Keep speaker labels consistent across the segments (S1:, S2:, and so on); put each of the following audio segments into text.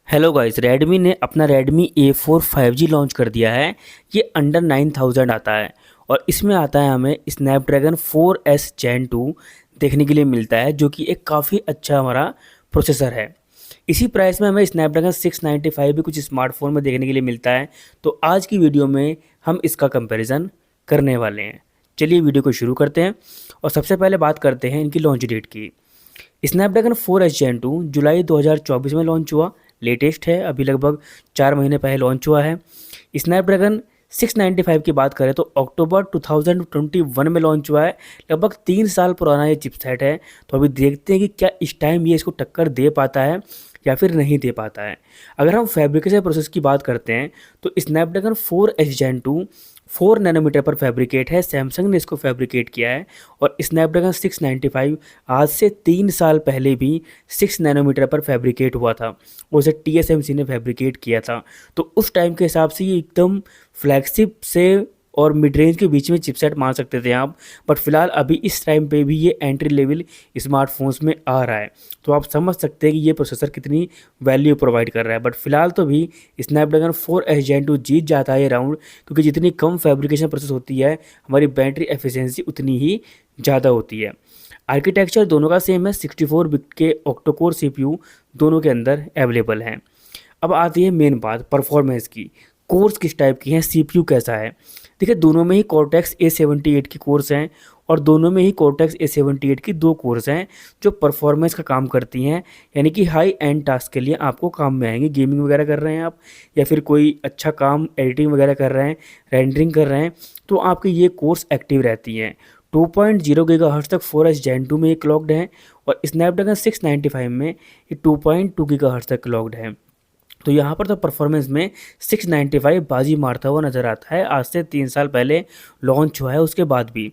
S1: Hello guys, Redmi ने अपना Redmi A4 5G launch कर दिया है। ये अंडर 9000 आता है और इसमें आता है हमें स्नैपड्रैगन 4S Gen 2 देखने के लिए मिलता है, जो कि एक काफ़ी अच्छा हमारा प्रोसेसर है। इसी प्राइस में हमें स्नैपड्रैगन 695 भी कुछ स्मार्टफोन में देखने के लिए मिलता है। तो आज की वीडियो में हम इसका कंपैरिजन करने वाले हैं। चलिए वीडियो को शुरू करते हैं और सबसे पहले बात करते हैं इनकी लॉन्च डेट की। स्नैपड्रैगन 4S Gen 2 जुलाई 2024 में लॉन्च हुआ। लेटेस्ट है, अभी लगभग 4 महीने पहले लॉन्च हुआ है। स्नैपड्रैगन 695 की बात करें तो अक्टूबर 2021 में लॉन्च हुआ है। लगभग 3 साल पुराना ये चिपसेट है। तो अभी देखते हैं कि क्या इस टाइम ये इसको टक्कर दे पाता है या फिर नहीं दे पाता है। अगर हम फैब्रिकेशन प्रोसेस की बात करते हैं तो स्नैपड्रैगन 4S Gen 2 4 नैनोमीटर पर फैब्रिकेट है। सैमसंग ने इसको फैब्रिकेट किया है और स्नैपड्रैगन 695 आज से 3 साल पहले भी 6 नैनोमीटर पर फैब्रिकेट हुआ था। उसे TSMC ने फैब्रिकेट किया था। तो उस टाइम के हिसाब से ये एकदम फ्लैगशिप से और मिड रेंज के बीच में चिपसेट मान सकते थे आप। बट फिलहाल अभी इस टाइम पे भी ये एंट्री लेवल स्मार्टफोन्स में आ रहा है। तो आप समझ सकते हैं कि ये प्रोसेसर कितनी वैल्यू प्रोवाइड कर रहा है। बट फिलहाल तो भी स्नैपड्रैगन 4S Gen 2 जीत जाता है ये राउंड, क्योंकि जितनी कम फैब्रिकेशन प्रोसेस होती है हमारी बैटरी एफिशिएंसी उतनी ही ज़्यादा होती है। आर्किटेक्चर दोनों का सेम है। 64 बिट के ऑक्टोकोर CPU दोनों के अंदर अवेलेबल हैं। अब आती है मेन बात परफॉर्मेंस की। कोर्स किस टाइप की हैं, CPU कैसा है। देखिए, दोनों में ही Cortex A78 की कोर्स हैं और दोनों में ही Cortex A78 की 2 कोर्स हैं जो परफॉर्मेंस का काम करती हैं। यानी कि हाई एंड टास्क के लिए आपको काम में आएंगे। गेमिंग वगैरह कर रहे हैं आप या फिर कोई अच्छा काम एडिटिंग वगैरह कर रहे हैं, रेंडरिंग कर रहे हैं, तो आपकी ये कोर्स एक्टिव रहती हैं। 2.0 गीगाहर्ट्ज़ तक 4S Gen 2 में ये क्लॉक्ड है और स्नैपड्रैगन 695 में ये 2.2 गीगाहर्ट्ज़ तक क्लॉक्ड है। तो यहाँ पर तो परफॉर्मेंस में 695 बाजी मारता हुआ नज़र आता है। आज से 3 साल पहले लॉन्च हुआ है उसके बाद भी।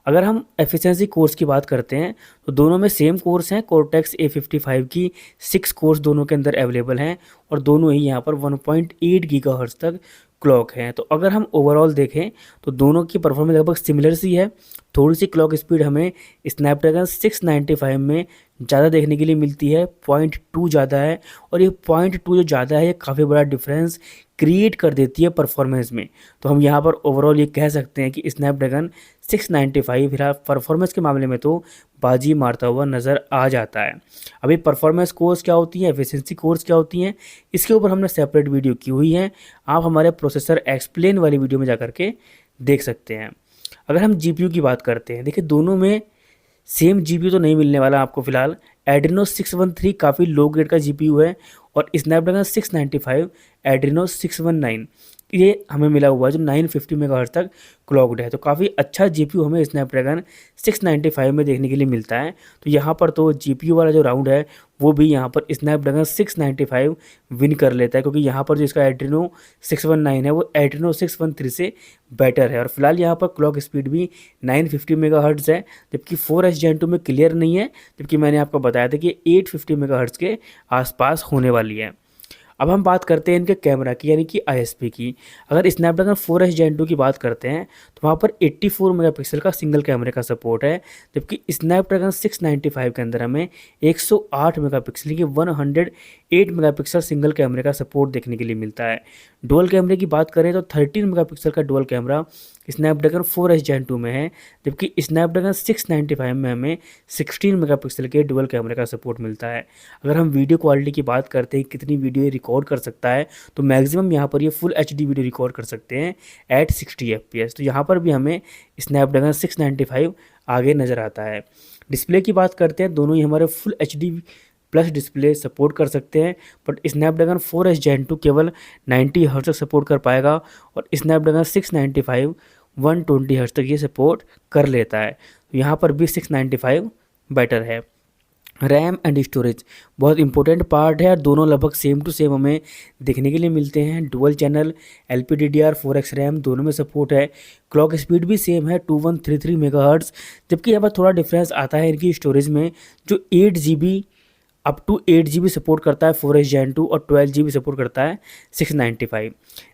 S1: अगर हम एफिशिएंसी कोर्स की बात करते हैं तो दोनों में सेम कोर्स हैं। Cortex A55 की 6 कोर्स दोनों के अंदर अवेलेबल हैं और दोनों ही यहाँ पर 1.8 गीगाहर्ट्ज़ तक क्लॉक है। तो अगर हम ओवरऑल देखें तो दोनों की परफॉर्मेंस लगभग सिमिलर सी है। थोड़ी सी क्लॉक स्पीड हमें स्नैपड्रैगन 695 में ज़्यादा देखने के लिए मिलती है, 0.2 ज़्यादा है। और ये 0.2 जो ज़्यादा है ये काफ़ी बड़ा डिफरेंस क्रिएट कर देती है परफॉर्मेंस में। तो हम यहाँ पर ओवरऑल ये कह सकते हैं कि स्नैपड्रैगन 695 फिलहाल परफॉर्मेंस के मामले में तो बाजी मारता हुआ नज़र आ जाता है। अभी परफॉर्मेंस कोर्स क्या होती है, एफिशिएंसी कोर्स क्या होती हैं, इसके ऊपर हमने सेपरेट वीडियो की हुई है। आप हमारे प्रोसेसर एक्सप्लेन वाली वीडियो में जा करके देख सकते हैं। अगर हम GPU की बात करते हैं, देखिए दोनों में सेम GPU तो नहीं मिलने वाला आपको फिलहाल। एड्रीनो 613 काफ़ी लो ग्रेड का GPU है और स्नैपड्रैगन 695 एड्रीनो 619 ये हमें मिला हुआ है जो 950 मेगाहर्ट्ज़ तक क्लॉक्ड है। तो काफ़ी अच्छा GPU हमें स्नैपड्रैगन 695 में देखने के लिए मिलता है। तो यहाँ पर तो GPU वाला जो राउंड है वो भी यहाँ पर स्नैपड्रैगन 695 विन कर लेता है, क्योंकि यहाँ पर जो इसका एड्रीनो 619 है वो एड्रीनो 613 से बेटर है। और फिलहाल यहाँ पर क्लॉक स्पीड भी 950 मेगाहर्ट्ज़ है, जबकि 4S Gen 2 में क्लियर नहीं है, जबकि मैंने आपको बताया था कि 850 मेगाहर्ट्ज़ के आसपास होने वाली है। अब हम बात करते हैं इनके कैमरा की, यानी कि ISP की। अगर स्नैपड्रैगन 4S Gen 2 की बात करते हैं तो वहाँ पर 84 मेगापिक्सल का सिंगल कैमरे का सपोर्ट है, जबकि स्नैपड्रैगन 695 के अंदर हमें 108 मेगापिक्सल की 108 मेगापिक्सल सिंगल कैमरे का सपोर्ट देखने के लिए मिलता है। डुअल कैमरे की बात करें तो 13 मेगापिक्सल का dual camera Snapdragon 4S Gen 2 में है, जबकि स्नैपड्रैगन 695 में हमें 16 मेगापिक्सल के डुअल कैमरे का सपोर्ट मिलता है। अगर हम वीडियो क्वालिटी की बात करते हैं कितनी वीडियो रिकॉर्ड कर सकता है, तो मैक्सिमम यहाँ पर ये फुल HD वीडियो रिकॉर्ड कर सकते हैं एट 60 FPS। तो यहाँ पर भी हमें स्नैपड्रैगन 695 आगे नज़र आता है। डिस्प्ले की बात करते हैं, दोनों ही हमारे full HD plus display support कर सकते हैं, बट स्नैपड्रैगन 4S Gen 2 केवल 90 हर्ट्ज तक सपोर्ट कर पाएगा और स्नैपड्रैगन 695 120 हर्ट्ज तक ये सपोर्ट कर लेता है। तो यहाँ पर भी 695 बेटर है। रैम एंड स्टोरेज बहुत इंपॉर्टेंट पार्ट है और दोनों लगभग सेम टू सेम हमें देखने के लिए मिलते हैं। डुअल चैनल LPDDR4X रैम दोनों में सपोर्ट है। क्लॉक स्पीड भी सेम है 2133 मेगाहर्ट्ज़, जबकि यहाँ पर थोड़ा डिफरेंस आता है इनकी स्टोरेज में। जो 8 GB up to 8 GB support करता है 4S Gen 2 और 12 GB सपोर्ट करता है 695।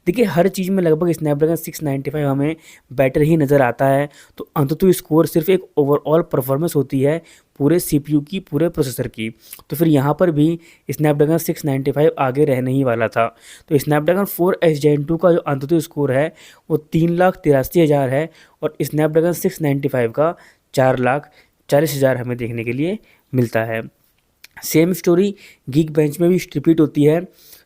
S1: देखिए हर चीज़ में लगभग स्नैपड्रैगन 695 हमें बेटर ही नज़र आता है। तो अंततः स्कोर सिर्फ एक ओवरऑल परफॉर्मेंस होती है पूरे CPU की, पूरे प्रोसेसर की। तो फिर यहाँ पर भी स्नैपड्रैगन 695 आगे रहने ही वाला था। तो स्नैपड्रैगन 4S Gen 2 का जो अंततः स्कोर है वो 3,83,000 है और स्नैपड्रैगन 695 का 4,40,000 हमें देखने के लिए मिलता है। सेम स्टोरी गीक बेंच में भी रिपीट होती है।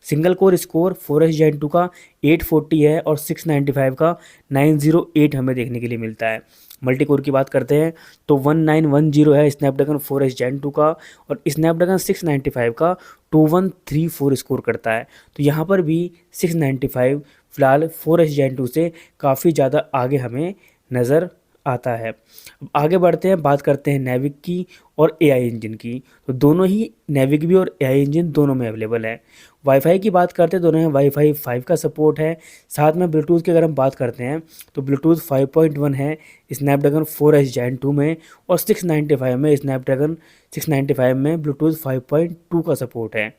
S1: Single core score 4S Gen 2 का 840 है और 695 का 908 हमें देखने के लिए मिलता है। मल्टी कोर की बात करते हैं तो 1910 है स्नैपड्रैगन 4S Gen 2 का और स्नैपड्रैगन 695 का 2134 स्कोर करता है। तो यहाँ पर भी 695 फ़िलहाल 4S Gen 2 से काफ़ी ज़्यादा आगे हमें नज़र आता है। अब आगे बढ़ते हैं, बात करते हैं नेविक की और एआई इंजन की। तो दोनों ही नेविक भी और एआई इंजन दोनों में अवेलेबल है। वाईफाई की बात करते हैं, दोनों में वाईफाई 5 का सपोर्ट है। साथ में ब्लूटूथ की अगर हम बात करते हैं तो ब्लूटूथ 5.1 है स्नैपड्रैगन 4S Gen 2 में और 695 में स्नैपड्रैगन 695 में ब्लूटूथ 5.2 का सपोर्ट है।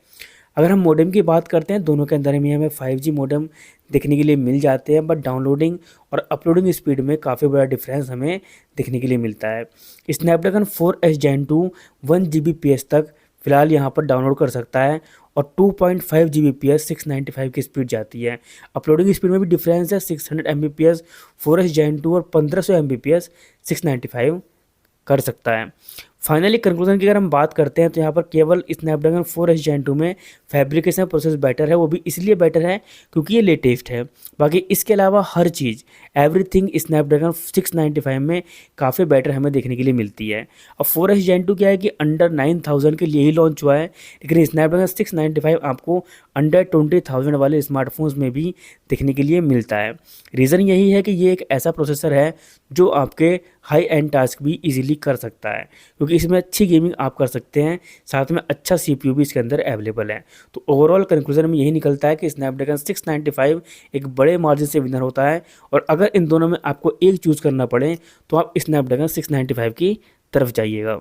S1: अगर हम मॉडेम की बात करते हैं, दोनों के अंदर में हमें 5G मॉडेम देखने के लिए मिल जाते हैं, बट डाउनलोडिंग और अपलोडिंग स्पीड में काफ़ी बड़ा डिफरेंस हमें देखने के लिए मिलता है। स्नैपड्रैगन 4S Gen 2 1 Gbps तक फ़िलहाल यहाँ पर डाउनलोड कर सकता है और 2.5 Gbps 695 की स्पीड जाती है। अपलोडिंग स्पीड में भी डिफरेंस है, 600 Mbps 4S Gen 2 और 1500 Mbps 695 कर सकता है। फाइनली कंक्लूजन की अगर हम बात करते हैं तो यहाँ पर केवल स्नैपड्रैगन 4S Gen 2 में फैब्रिकेशन प्रोसेस बेटर है, वो भी इसलिए बेटर है क्योंकि ये लेटेस्ट है। बाकी इसके अलावा हर चीज़ एवरीथिंग स्नैपड्रैगन 695 में काफ़ी बेटर हमें देखने के लिए मिलती है। अब 4S Gen 2 क्या है कि अंडर 9,000 के लिए ही लॉन्च हुआ है, लेकिन स्नैपड्रैगन 695 आपको अंडर 20,000 वाले स्मार्टफोन्स में भी देखने के लिए मिलता है। रीज़न यही है कि ये एक ऐसा प्रोसेसर है जो आपके हाई एंड टास्क भी इजीली कर सकता है, क्योंकि इसमें अच्छी गेमिंग आप कर सकते हैं, साथ में अच्छा CPU भी इसके अंदर अवेलेबल है। तो ओवरऑल कंक्लूजन में यही निकलता है कि स्नैपड्रैगन 695 एक बड़े मार्जिन से विनर होता है और अगर इन दोनों में आपको एक चूज़ करना पड़े तो आप स्नैपड्रैगन 695 की तरफ जाइएगा।